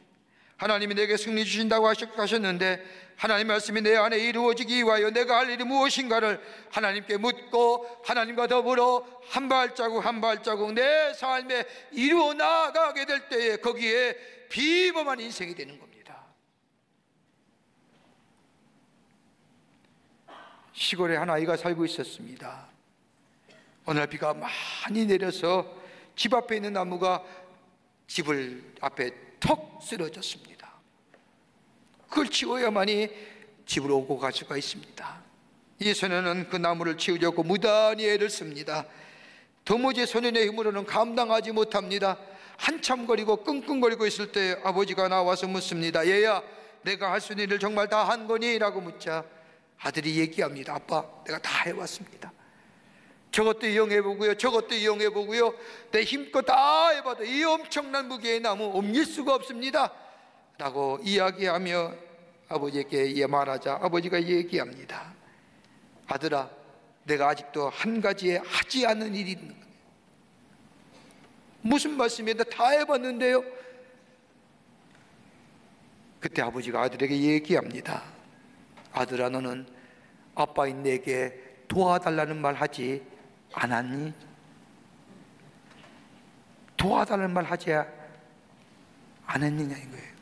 Speaker 3: 하나님이 내게 승리 주신다고 하셨는데 하나님 말씀이 내 안에 이루어지기 위하여 내가 할 일이 무엇인가를 하나님께 묻고 하나님과 더불어 한 발자국 한 발자국 내 삶에 이루어 나아가게 될 때에 거기에 비범한 인생이 되는 겁니다. 시골에 한 아이가 살고 있었습니다. 어느 날 비가 많이 내려서 집 앞에 있는 나무가 집을 앞에 턱 쓰러졌습니다. 그걸 치워야만이 집으로 오고 갈 수가 있습니다. 이 소년은 그 나무를 치우려고 무단히 애를 씁니다. 도무지 소년의 힘으로는 감당하지 못합니다. 한참 거리고 끙끙거리고 있을 때 아버지가 나와서 묻습니다. 얘야, 내가 할 수 있는 일을 정말 다 한 거니? 라고 묻자 아들이 얘기합니다. 아빠, 내가 다 해왔습니다. 저것도 이용해보고요, 저것도 이용해보고요, 내 힘껏 다 해봐도 이 엄청난 무게의 나무 옮길 수가 없습니다 라고 이야기하며 아버지에게 말하자 아버지가 얘기합니다. 아들아, 내가 아직도 한 가지에 하지 않은 일이 있는 거예요. 무슨 말씀이에요? 다 해봤는데요. 그때 아버지가 아들에게 얘기합니다. 아들아, 너는 아빠인 내게 도와달라는 말 하지 않았니? 도와달라는 말 하지 않았느냐 이거예요.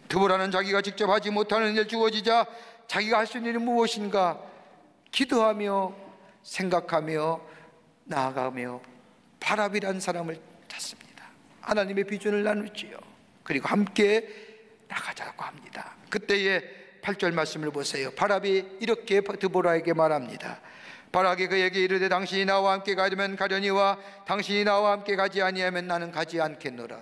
Speaker 3: 드보라는 자기가 직접 하지 못하는 일 주어지자 자기가 할 수 있는 일은 무엇인가 기도하며 생각하며 나아가며 바랍이라는 사람을 찾습니다. 하나님의 비전을 나누지요. 그리고 함께 나가자고 합니다. 그때의 8절 말씀을 보세요. 바랍이 이렇게 드보라에게 말합니다. 바락이 그에게 이르되 당신이 나와 함께 가려면 가려니와 당신이 나와 함께 가지 아니하면 나는 가지 않겠노라.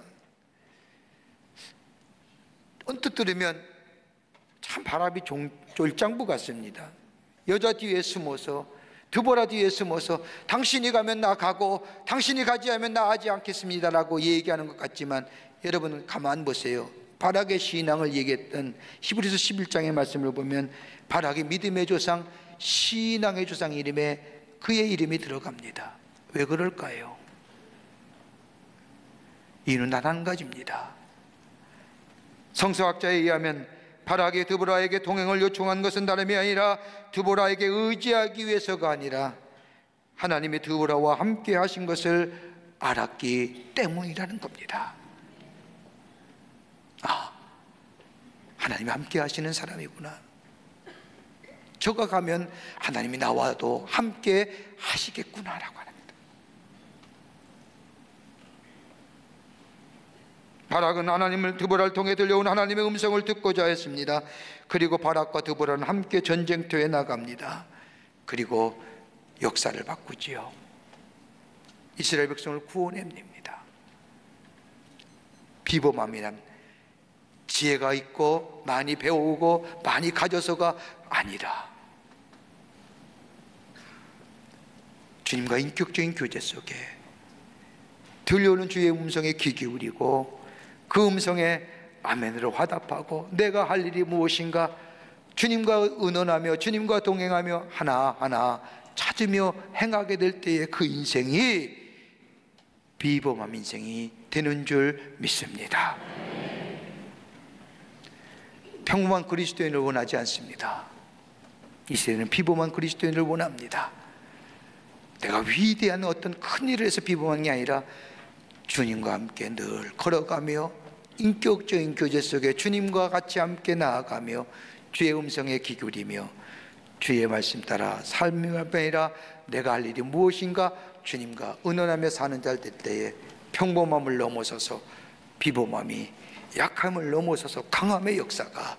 Speaker 3: 언뜻 들으면 참 바랍이 쫄장부 같습니다. 여자 뒤에 숨어서 드보라 뒤에 숨어서 당신이 가면 나 가고 당신이 가지 않으면 나 하지 않겠습니다 라고 얘기하는 것 같지만 여러분 가만 보세요. 바락의 신앙을 얘기했던 히브리서 11장의 말씀을 보면 바락이 믿음의 조상, 신앙의 조상 이름에 그의 이름이 들어갑니다. 왜 그럴까요? 이유는 단 한 가지입니다. 성서학자에 의하면 바락이 드보라에게 동행을 요청한 것은 다름이 아니라 드보라에게 의지하기 위해서가 아니라 하나님이 드보라와 함께 하신 것을 알았기 때문이라는 겁니다. 아, 하나님이 함께 하시는 사람이구나. 저가 가면 하나님이 나와도 함께 하시겠구나라고 합니다. 바락은 하나님을 드보라를 통해 들려온 하나님의 음성을 듣고자 했습니다. 그리고 바락과 드보라는 함께 전쟁터에 나갑니다. 그리고 역사를 바꾸지요. 이스라엘 백성을 구원해냅니다. 비범함이란 지혜가 있고 많이 배우고 많이 가져서가 아니라 주님과 인격적인 교제 속에 들려오는 주의 음성에 귀 기울이고 그 음성에 아멘으로 화답하고 내가 할 일이 무엇인가 주님과 의논하며 주님과 동행하며 하나하나 찾으며 행하게 될 때에 그 인생이 비범함 인생이 되는 줄 믿습니다. 평범한 그리스도인을 원하지 않습니다. 이 세대는 비범한 그리스도인을 원합니다. 내가 위대한 어떤 큰 일을 해서 비범한 게 아니라 주님과 함께 늘 걸어가며 인격적인 교제 속에 주님과 같이 함께 나아가며 주의 음성에 귀 기울이며 주의 말씀 따라 삶이 아니라 내가 할 일이 무엇인가 주님과 의논하며 사는 자 될 때에 평범함을 넘어서서 비범함이 약함을 넘어서서 강함의 역사가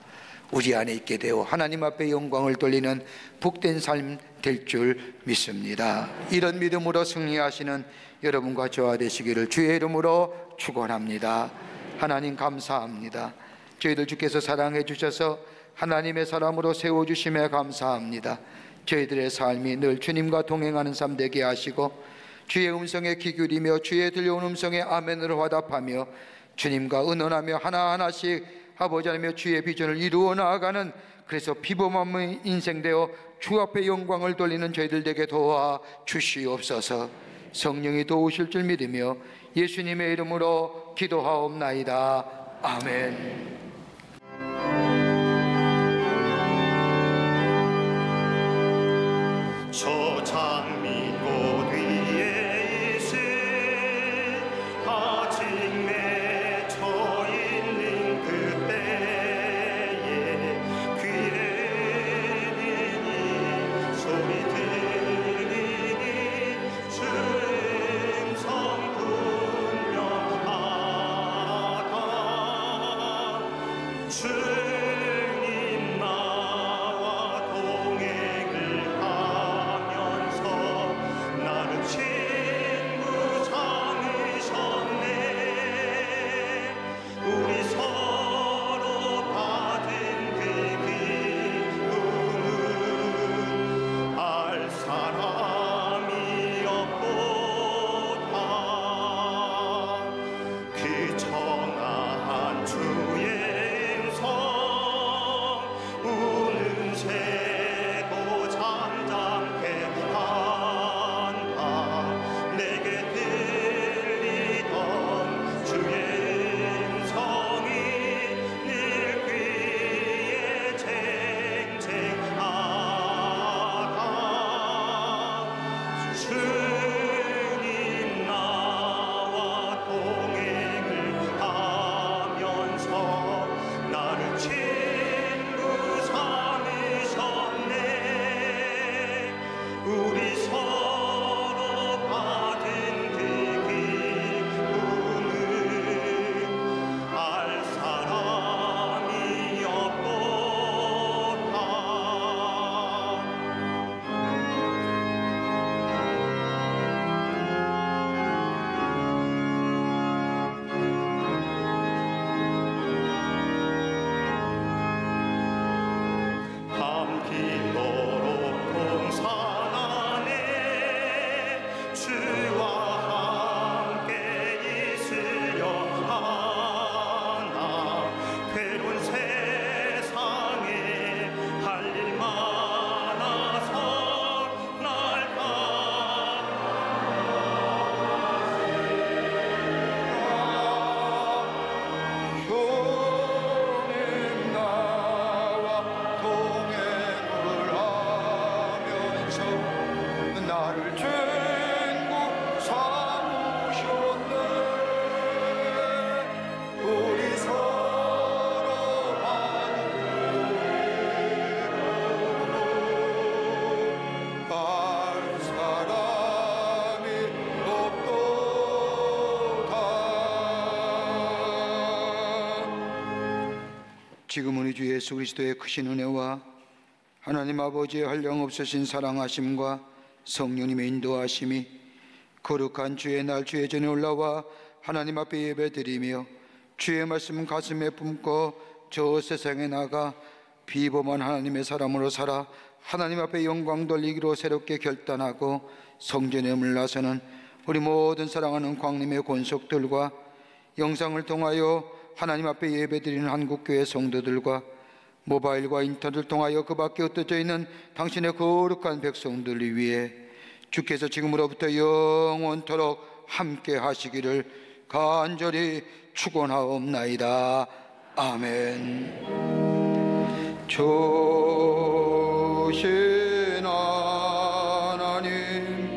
Speaker 3: 우리 안에 있게 되어 하나님 앞에 영광을 돌리는 복된 삶 될 줄 믿습니다. 이런 믿음으로 승리하시는 여러분과 저와 되시기를 주의 이름으로 축원합니다. 하나님 감사합니다. 저희들 주께서 사랑해 주셔서 하나님의 사람으로 세워주심에 감사합니다. 저희들의 삶이 늘 주님과 동행하는 삶 되게 하시고 주의 음성에 귀 기울이며 주의 들려온 음성에 아멘으로 화답하며 주님과 의논하며 하나하나씩 아버지 하나님의 주의 비전을 이루어 나아가는, 그래서 비범함의 인생 되어 주 앞에 영광을 돌리는 저희들 되게 도와 주시옵소서. 성령이 도우실 줄 믿으며 예수님의 이름으로 기도하옵나이다. 아멘.
Speaker 1: 저 장미꽃 위에 있을 아직 맺혀 있는 그때에 귀에 들리니 소리 들리니 주 음성 분명하다. 주님 나와 동행을 하면서 나를 친구 삼으셨네. 우리 서로 받은 그 기쁨은 알 사람이 없도다. 그 청아한 주의 음성 우는 새도 잠잠케 한다. 내게 들리던 주의 음성이 늘 귀에 쟁쟁하다. 주님 나와 동행을 하면서 나를 친구 삼으셨네. 우리 서로 받은 그 기쁨은 알 사람이 없도다. 밤길도록 동산 안에 주와 함께 있으려 하나. 괴로운 세상에 할 일 많아서 날
Speaker 3: 주님 나와 동행을 하면서 나를 친구 삼으셨네. 우리 서로 받은 알 사람이 없도다. 지금은 우리 주 예수 그리스도의 크신 은혜와 하나님 아버지의 한량없으신 사랑하심과 성령님의 인도하심이 거룩한 주의 날 주의 전에 올라와 하나님 앞에 예배드리며 주의 말씀 가슴에 품고 저 세상에 나가 비범한 하나님의 사람으로 살아 하나님 앞에 영광 돌리기로 새롭게 결단하고 성전에 물러서는 우리 모든 사랑하는 광림의 권속들과 영상을 통하여 하나님 앞에 예배드리는 한국교회 성도들과 모바일과 인터넷을 통하여 그 밖에 흩어져 있는 당신의 거룩한 백성들을 위해 주께서 지금으로부터 영원토록 함께 하시기를 간절히 축원하옵나이다. 아멘. 조신 하나님,